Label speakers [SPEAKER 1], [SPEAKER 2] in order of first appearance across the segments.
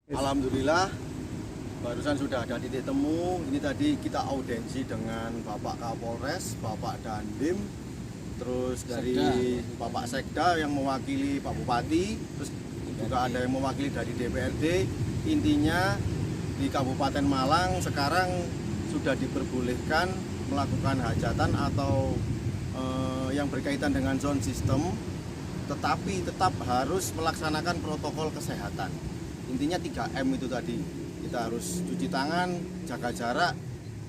[SPEAKER 1] Alhamdulillah barusan sudah ada titik temu. Ini tadi kita audiensi dengan Bapak Kapolres, Bapak Dandim, terus dari Bapak Sekda yang mewakili Pak Bupati, terus juga ada yang mewakili dari DPRD. Intinya di Kabupaten Malang sekarang sudah diperbolehkan melakukan hajatan atau yang berkaitan dengan sound system, tetapi tetap harus melaksanakan protokol kesehatan. Intinya 3M itu tadi, kita harus cuci tangan, jaga jarak,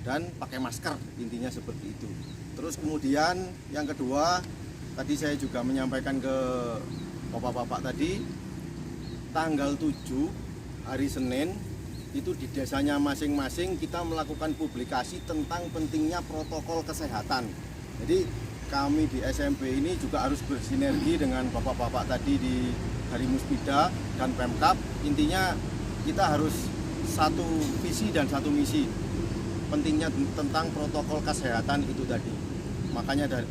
[SPEAKER 1] dan pakai masker, intinya seperti itu. Terus kemudian yang kedua, tadi saya juga menyampaikan ke bapak-bapak tadi, tanggal 7 hari Senin, itu di desanya masing-masing kita melakukan publikasi tentang pentingnya protokol kesehatan. Jadi kami di SMP ini juga harus bersinergi dengan bapak-bapak tadi di dari Muspida dan Pemkab. Intinya kita harus satu visi dan satu misi, pentingnya tentang protokol kesehatan itu tadi.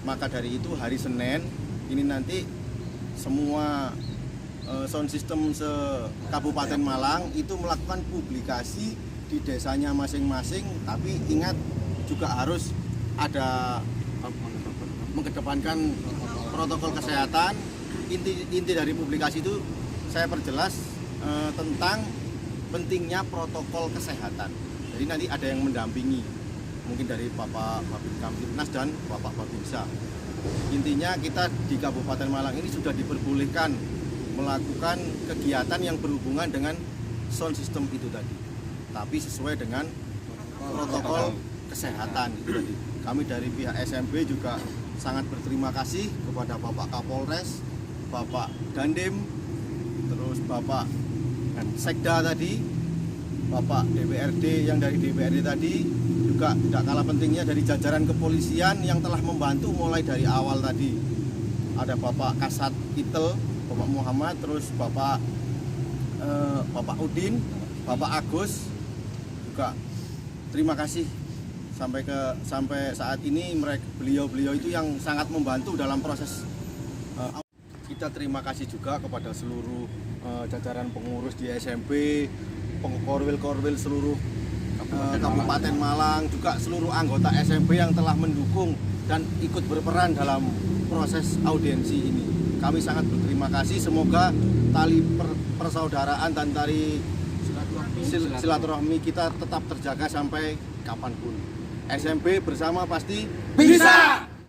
[SPEAKER 1] Maka dari itu hari Senin ini nanti semua sound system se-Kabupaten Malang itu melakukan publikasi di desanya masing-masing, tapi ingat juga harus ada mengedepankan protokol kesehatan. Inti dari publikasi itu saya perjelas tentang pentingnya protokol kesehatan. Jadi nanti ada yang mendampingi, mungkin dari Bapak Babin Kamtibnas dan Bapak Babinsa. Intinya kita di Kabupaten Malang ini sudah diperbolehkan melakukan kegiatan yang berhubungan dengan sound system itu tadi, tapi sesuai dengan protokol kesehatan itu tadi. Kami dari pihak SMP juga sangat berterima kasih kepada Bapak Kapolres, Bapak Dandim, terus Bapak Sekda tadi, Bapak DPRD yang dari DPRD tadi, juga tidak kalah pentingnya dari jajaran kepolisian yang telah membantu mulai dari awal tadi. Ada Bapak Kasat Itel, Bapak Muhammad, terus Bapak Udin, Bapak Agus, juga terima kasih sampai saat ini beliau itu yang sangat membantu dalam proses. Kita terima kasih juga kepada seluruh jajaran pengurus di SMP, korwil seluruh Kabupaten Malang, juga seluruh anggota SMP yang telah mendukung dan ikut berperan dalam proses audiensi ini. Kami sangat berterima kasih. Semoga tali persaudaraan dan tali silaturahmi kita tetap terjaga sampai kapanpun. SMP bersama pasti bisa!